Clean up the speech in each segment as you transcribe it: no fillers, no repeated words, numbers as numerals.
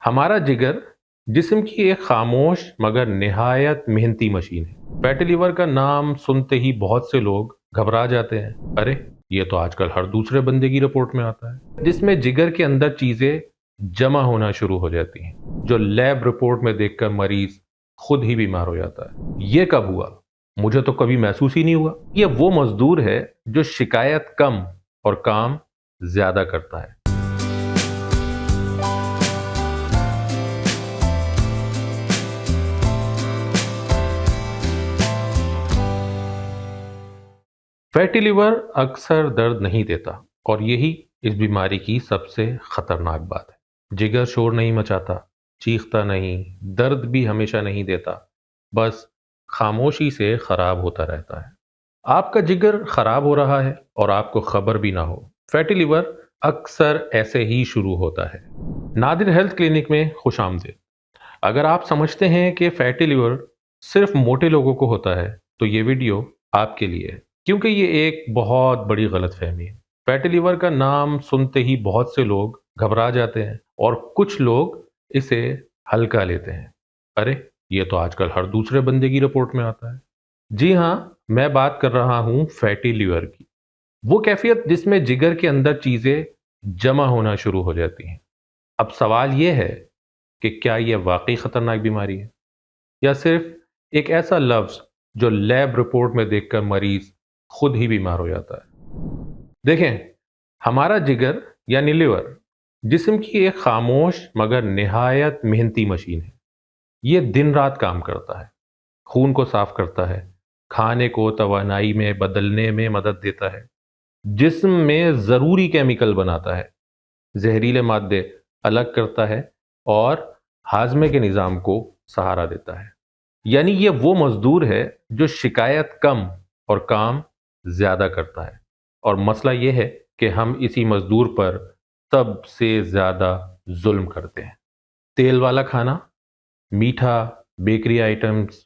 हमारा जिगर जिस्म की एक खामोश मगर निहायत मेहनती मशीन है। फैटी लिवर का नाम सुनते ही बहुत से लोग घबरा जाते हैं। अरे, ये तो आजकल हर दूसरे बंदे की रिपोर्ट में आता है, जिसमें जिगर के अंदर चीजें जमा होना शुरू हो जाती हैं, जो लैब रिपोर्ट में देखकर मरीज खुद ही बीमार हो जाता है। ये कब हुआ? मुझे तो कभी महसूस ही नहीं हुआ। ये वो मजदूर है जो शिकायत कम और काम ज्यादा करता है। फैटी लिवर अक्सर दर्द नहीं देता और यही इस बीमारी की सबसे खतरनाक बात है। जिगर शोर नहीं मचाता, चीखता नहीं, दर्द भी हमेशा नहीं देता, बस खामोशी से खराब होता रहता है। आपका जिगर खराब हो रहा है और आपको खबर भी ना हो। फैटी लिवर अक्सर ऐसे ही शुरू होता है। नादिर हेल्थ क्लिनिक में खुश आमदीद। अगर आप समझते हैं कि फैटी लिवर सिर्फ मोटे लोगों को होता है, तो ये वीडियो आपके लिए है, क्योंकि ये एक बहुत बड़ी गलतफहमी है। फैटी लिवर का नाम सुनते ही बहुत से लोग घबरा जाते हैं और कुछ लोग इसे हल्का लेते हैं। अरे, ये तो आजकल हर दूसरे बंदे की रिपोर्ट में आता है। जी हाँ, मैं बात कर रहा हूँ फैटी लिवर की। वो कैफियत जिसमें जिगर के अंदर चीजें जमा होना शुरू हो जाती हैं। अब सवाल ये है कि क्या यह वाकई खतरनाक बीमारी है या सिर्फ एक ऐसा लफ्ज जो लैब रिपोर्ट में देखकर मरीज खुद ही बीमार हो जाता है। देखें, हमारा जिगर यानी लिवर जिस्म की एक खामोश मगर निहायत मेहनती मशीन है। ये दिन रात काम करता है, खून को साफ करता है, खाने को तवानाई में बदलने में मदद देता है, जिस्म में ज़रूरी केमिकल बनाता है, जहरीले मादे अलग करता है और हाजमे के निज़ाम को सहारा देता है। यानी ये वो मजदूर है जो शिकायत कम और काम ज़्यादा करता है। और मसला ये है कि हम इसी मजदूर पर सबसे ज़्यादा जुल्म करते हैं। तेल वाला खाना, मीठा, बेकरी आइटम्स,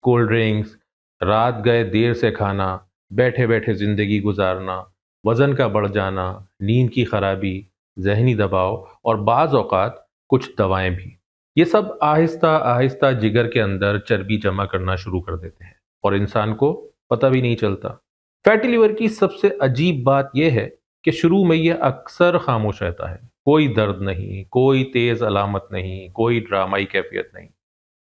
कोल्ड ड्रिंक्स, रात गए देर से खाना, बैठे बैठे ज़िंदगी गुजारना, वज़न का बढ़ जाना, नींद की खराबी, जहनी दबाव और बाज़ औक़ात कुछ दवाएं भी। ये सब आहिस्ता आहिस्ता जिगर के अंदर चर्बी जमा करना शुरू कर देते हैं और इंसान को पता भी नहीं चलता। फैटी लिवर की सबसे अजीब बात यह है कि शुरू में यह अक्सर खामोश रहता है। कोई दर्द नहीं, कोई तेज़ अलामत नहीं, कोई ड्रामाई कैफियत नहीं।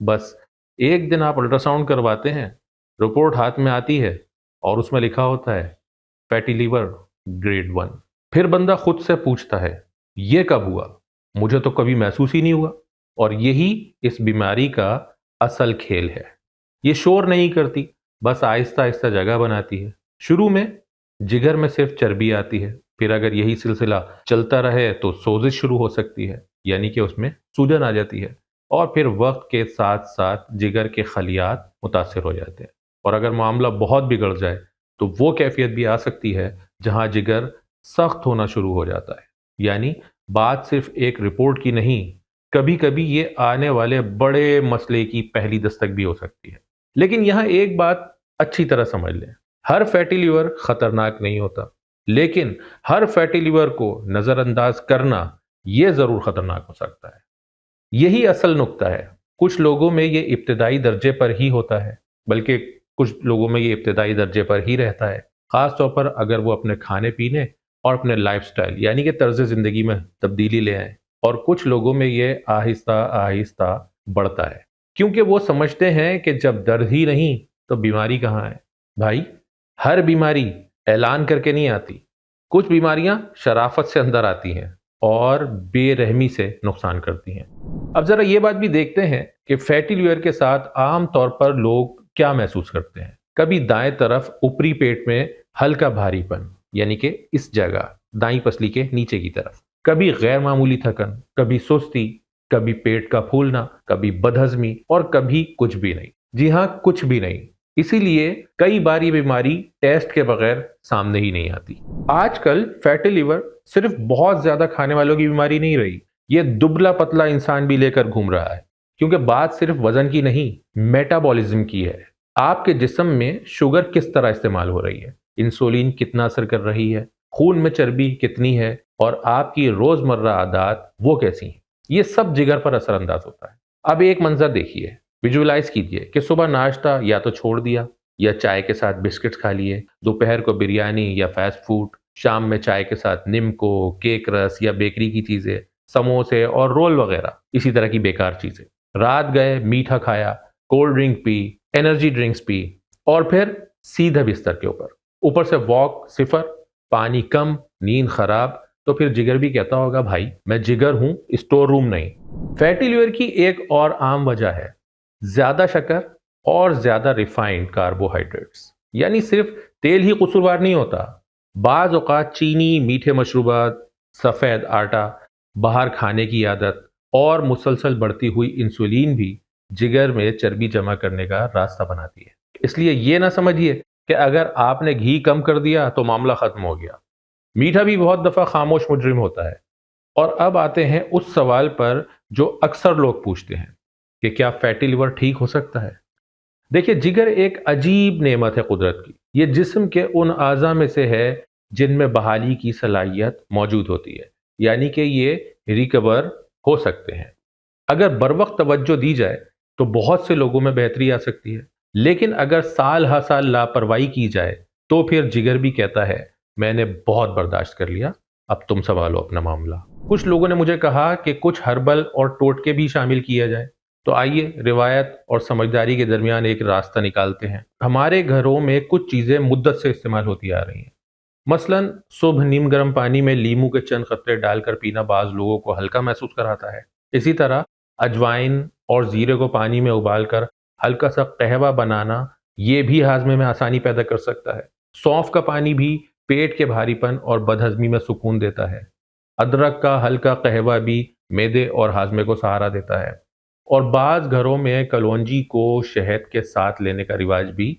बस एक दिन आप अल्ट्रासाउंड करवाते हैं, रिपोर्ट हाथ में आती है और उसमें लिखा होता है फैटी लिवर ग्रेड 1। फिर बंदा खुद से पूछता है, ये कब हुआ? मुझे तो कभी महसूस ही नहीं हुआ। और यही इस बीमारी का असल खेल है। ये शोर नहीं करती, बस आहिस्ता आहिस्ता जगह बनाती है। शुरू में जिगर में सिर्फ चर्बी आती है, फिर अगर यही सिलसिला चलता रहे तो सोजिश शुरू हो सकती है, यानी कि उसमें सूजन आ जाती है। और फिर वक्त के साथ साथ जिगर के खलियात मुतासिर हो जाते हैं और अगर मामला बहुत बिगड़ जाए तो वो कैफियत भी आ सकती है जहां जिगर सख्त होना शुरू हो जाता है। यानी बात सिर्फ एक रिपोर्ट की नहीं, कभी कभी ये आने वाले बड़े मसले की पहली दस्तक भी हो सकती है। लेकिन यहाँ एक बात अच्छी तरह समझ लें, हर फैटी लिवर खतरनाक नहीं होता, लेकिन हर फैटी लिवर को नज़रअंदाज करना ये ज़रूर खतरनाक हो सकता है। यही असल नुक्ता है। कुछ लोगों में ये इब्तिदाई दर्जे पर ही होता है, बल्कि कुछ लोगों में ये इब्तिदाई दर्जे पर ही रहता है, ख़ास तौर पर अगर वो अपने खाने पीने और अपने लाइफस्टाइल यानी कि तर्ज ज़िंदगी में तब्दीली ले आए। और कुछ लोगों में ये आहिस्ता आहिस्ता बढ़ता है, क्योंकि वो समझते हैं कि जब दर्द ही नहीं तो बीमारी कहाँ है। भाई, हर बीमारी ऐलान करके नहीं आती। कुछ बीमारियां शराफत से अंदर आती हैं और बेरहमी से नुकसान करती हैं। अब जरा ये बात भी देखते हैं कि फैटी लिवर के साथ आम तौर पर लोग क्या महसूस करते हैं। कभी दाएं तरफ ऊपरी पेट में हल्का भारीपन, यानी कि इस जगह दाई पसली के नीचे की तरफ, कभी गैर मामूली थकन, कभी सुस्ती, कभी पेट का फूलना, कभी बदहजमी और कभी कुछ भी नहीं। जी हाँ, कुछ भी नहीं। इसीलिए कई बार ये बीमारी टेस्ट के बगैर सामने ही नहीं आती। आजकल फैटी लिवर सिर्फ बहुत ज्यादा खाने वालों की बीमारी नहीं रही, ये दुबला पतला इंसान भी लेकर घूम रहा है। क्योंकि बात सिर्फ वजन की नहीं, मेटाबॉलिज्म की है। आपके जिस्म में शुगर किस तरह इस्तेमाल हो रही है, इंसुलिन कितना असर कर रही है, खून में चर्बी कितनी है और आपकी रोजमर्रा आदत वो कैसी हैं। یہ سب جگر پر اثر انداز ہوتا ہے۔ اب ایک منظر دیکھیے، ویژولائز کیجئے کہ صبح ناشتہ یا تو چھوڑ دیا یا چائے کے ساتھ بسکٹس کھا لیے، دوپہر کو بریانی یا فاسٹ فوڈ، شام میں چائے کے ساتھ نمکو، کیک رس یا بیکری کی چیزیں، سموسے اور رول وغیرہ، اسی طرح کی بیکار چیزیں۔ رات گئے میٹھا کھایا، کولڈ ڈرنک پی، انرجی ڈرنکس پی، اور پھر سیدھا بستر کے اوپر سے واک صفر، پانی کم، نیند خراب، تو پھر جگر بھی کہتا ہوگا بھائی میں جگر ہوں، اسٹور روم نہیں۔ فیٹی لیور کی ایک اور عام وجہ ہے زیادہ شکر اور زیادہ ریفائنڈ کاربوہائیڈریٹس، یعنی صرف تیل ہی قصوروار نہیں ہوتا، بعض اوقات چینی، میٹھے مشروبات، سفید آٹا، باہر کھانے کی عادت اور مسلسل بڑھتی ہوئی انسولین بھی جگر میں چربی جمع کرنے کا راستہ بناتی ہے۔ اس لیے یہ نہ سمجھیے کہ اگر آپ نے گھی کم کر دیا تو معاملہ ختم ہو گیا۔ میٹھا بھی بہت دفعہ خاموش مجرم ہوتا ہے۔ اور اب آتے ہیں اس سوال پر جو اکثر لوگ پوچھتے ہیں کہ کیا فیٹی لیور ٹھیک ہو سکتا ہے؟ دیکھیے، جگر ایک عجیب نعمت ہے قدرت کی۔ یہ جسم کے ان اعضاء میں سے ہے جن میں بحالی کی صلاحیت موجود ہوتی ہے، یعنی کہ یہ ریکور ہو سکتے ہیں۔ اگر بروقت توجہ دی جائے تو بہت سے لوگوں میں بہتری آ سکتی ہے، لیکن اگر سال ہر سال لاپرواہی کی جائے تو پھر جگر بھی کہتا ہے میں نے بہت برداشت کر لیا، اب تم سنبھالو اپنا معاملہ۔ کچھ لوگوں نے مجھے کہا کہ کچھ ہربل اور ٹوٹکے بھی شامل کیا جائے، تو آئیے روایت اور سمجھداری کے درمیان ایک راستہ نکالتے ہیں۔ ہمارے گھروں میں کچھ چیزیں مدت سے استعمال ہوتی آ رہی ہیں، مثلا صبح نیم گرم پانی میں لیموں کے چند قطرے ڈال کر پینا بعض لوگوں کو ہلکا محسوس کراتا ہے۔ اسی طرح اجوائن اور زیرے کو پانی میں ابال کر ہلکا سا قہوہ بنانا، یہ بھی ہاضمے میں آسانی پیدا کر سکتا ہے۔ سونف کا پانی بھی پیٹ کے بھاری پن اور بدہضمی میں سکون دیتا ہے۔ ادرک کا ہلکا قہوہ بھی معدے اور ہاضمے کو سہارا دیتا ہے، اور بعض گھروں میں کلونجی کو شہد کے ساتھ لینے کا رواج بھی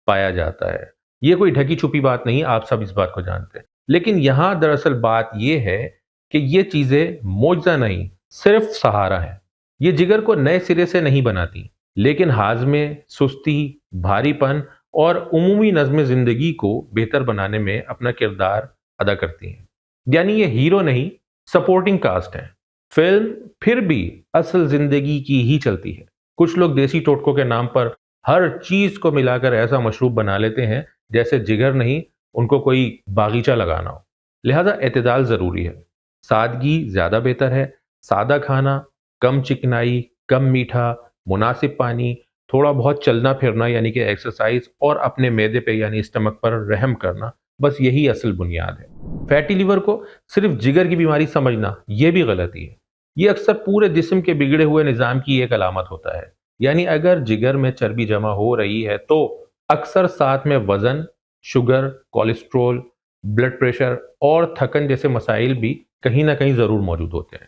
پایا جاتا ہے۔ یہ کوئی ڈھکی چھپی بات نہیں، آپ سب اس بات کو جانتے ہیں، لیکن یہاں دراصل بات یہ ہے کہ یہ چیزیں معجزہ نہیں، صرف سہارا ہے۔ یہ جگر کو نئے سرے سے نہیں بناتی، لیکن ہاضمے، سستی، بھاری پن اور عمومی نظم زندگی کو بہتر بنانے میں اپنا کردار ادا کرتی ہیں۔ یعنی یہ ہیرو نہیں، سپورٹنگ کاسٹ ہیں۔ فلم پھر بھی اصل زندگی کی ہی چلتی ہے۔ کچھ لوگ دیسی ٹوٹکوں کے نام پر ہر چیز کو ملا کر ایسا مشروب بنا لیتے ہیں جیسے جگر نہیں ان کو کوئی باغیچہ لگانا ہو۔ لہذا اعتدال ضروری ہے، سادگی زیادہ بہتر ہے۔ سادہ کھانا، کم چکنائی، کم میٹھا، مناسب پانی، تھوڑا بہت چلنا پھرنا یعنی کہ ایکسرسائز، اور اپنے معدے پہ یعنی اسٹمک پر رحم کرنا، بس یہی اصل بنیاد ہے۔ فیٹی لیور کو صرف جگر کی بیماری سمجھنا یہ بھی غلطی ہے۔ یہ اکثر پورے جسم کے بگڑے ہوئے نظام کی ایک علامت ہوتا ہے۔ یعنی اگر جگر میں چربی جمع ہو رہی ہے تو اکثر ساتھ میں وزن، شوگر، کولیسٹرول، بلڈ پریشر اور تھکن جیسے مسائل بھی کہیں نہ کہیں ضرور موجود ہوتے ہیں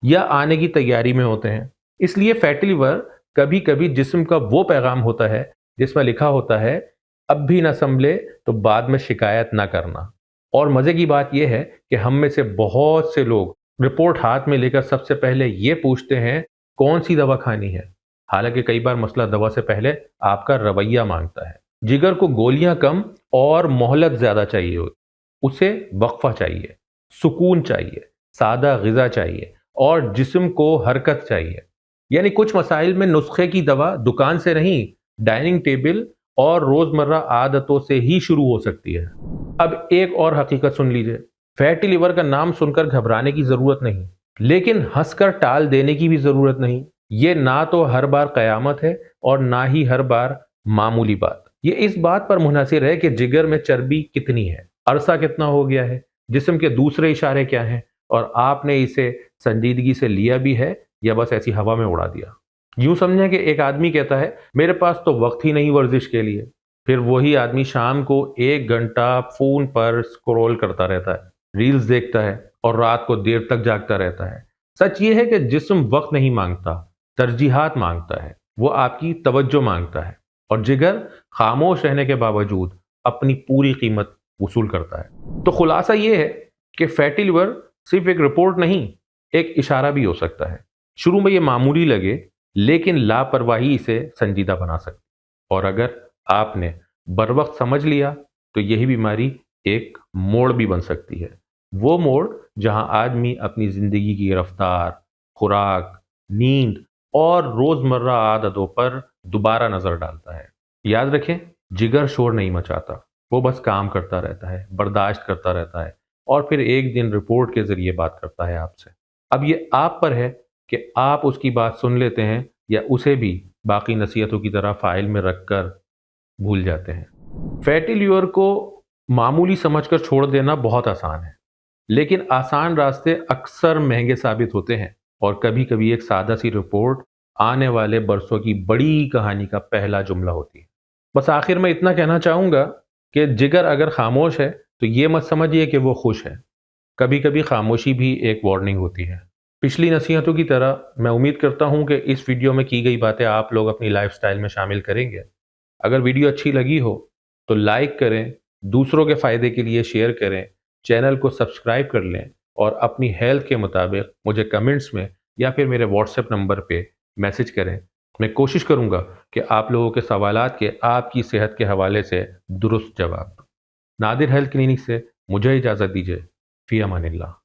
یا آنے کی تیاری میں ہوتے ہیں۔ اس لیے فیٹی لیور کبھی کبھی جسم کا وہ پیغام ہوتا ہے جس میں لکھا ہوتا ہے اب بھی نہ سنبھلے تو بعد میں شکایت نہ کرنا۔ اور مزے کی بات یہ ہے کہ ہم میں سے بہت سے لوگ رپورٹ ہاتھ میں لے کر سب سے پہلے یہ پوچھتے ہیں کون سی دوا کھانی ہے، حالانکہ کئی بار مسئلہ دوا سے پہلے آپ کا رویہ مانگتا ہے۔ جگر کو گولیاں کم اور مہلت زیادہ چاہیے ہوتی، اسے وقفہ چاہیے، سکون چاہیے، سادہ غذا چاہیے اور جسم کو حرکت چاہیے۔ یعنی کچھ مسائل میں نسخے کی دوا دکان سے نہیں، ڈائننگ ٹیبل اور روزمرہ عادتوں سے ہی شروع ہو سکتی ہے۔ اب ایک اور حقیقت سن لیجئے، فیٹی لیور کا نام سن کر گھبرانے کی ضرورت نہیں، لیکن ہنس کر ٹال دینے کی بھی ضرورت نہیں۔ یہ نہ تو ہر بار قیامت ہے اور نہ ہی ہر بار معمولی بات۔ یہ اس بات پر منحصر ہے کہ جگر میں چربی کتنی ہے، عرصہ کتنا ہو گیا ہے، جسم کے دوسرے اشارے کیا ہیں، اور آپ نے اسے سنجیدگی سے لیا بھی ہے یا بس ایسی ہوا میں اڑا دیا۔ یوں سمجھیں کہ ایک آدمی کہتا ہے میرے پاس تو وقت ہی نہیں ورزش کے لیے، پھر وہی آدمی شام کو 1 گھنٹہ فون پر سکرول کرتا رہتا ہے، ریلز دیکھتا ہے اور رات کو دیر تک جاگتا رہتا ہے۔ سچ یہ ہے کہ جسم وقت نہیں مانگتا، ترجیحات مانگتا ہے، وہ آپ کی توجہ مانگتا ہے، اور جگر خاموش رہنے کے باوجود اپنی پوری قیمت وصول کرتا ہے۔ تو خلاصہ یہ ہے کہ فیٹی لیور صرف ایک رپورٹ نہیں، ایک اشارہ بھی ہو سکتا ہے۔ شروع میں یہ معمولی لگے، لیکن لاپرواہی اسے سنجیدہ بنا سکتی، اور اگر آپ نے بروقت سمجھ لیا تو یہی بیماری ایک موڑ بھی بن سکتی ہے۔ وہ موڑ جہاں آدمی اپنی زندگی کی رفتار، खुराक, नींद और रोजमर्रा आदतों पर दोबारा नजर डालता है। याद रखें, जिगर शोर नहीं मचाता, वो बस काम करता रहता है, बर्दाश्त करता रहता है और फिर एक दिन रिपोर्ट के जरिए बात करता है आपसे। अब ये आप पर है कि आप उसकी बात सुन लेते हैं या उसे भी बाकी नसीहतों की तरह फाइल में रखकर भूल जाते हैं। फैटी लीवर को मामूली समझकर छोड़ देना बहुत आसान है, लेकिन आसान रास्ते अक्सर महंगे साबित होते हैं और कभी-कभी एक सादा सी रिपोर्ट आने वाले बरसों की बड़ी कहानी का पहला जुमला होती है। बस आखिर में इतना कहना चाहूँगा कि जिगर अगर खामोश है तो ये मत समझिए कि वो खुश है। कभी-कभी खामोशी भी एक वार्निंग होती है। पिछली नसीहतों की तरह मैं उम्मीद करता हूँ कि इस वीडियो में की गई बातें आप लोग अपनी लाइफस्टाइल में शामिल करेंगे। अगर वीडियो अच्छी लगी हो तो लाइक करें, दूसरों के फ़ायदे के लिए शेयर करें, चैनल को सब्सक्राइब कर लें और अपनी हेल्थ के मुताबिक मुझे कमेंट्स में या फिर मेरे व्हाट्सएप नंबर पे मैसेज करें। मैं कोशिश करूँगा कि आप लोगों के सवालात के आपकी सेहत के हवाले से दुरुस्त जवाब दूँ। नादिर हेल्थ क्लिनिक से मुझे इजाज़त दीजिए। फ़ी अमानिल्लाह।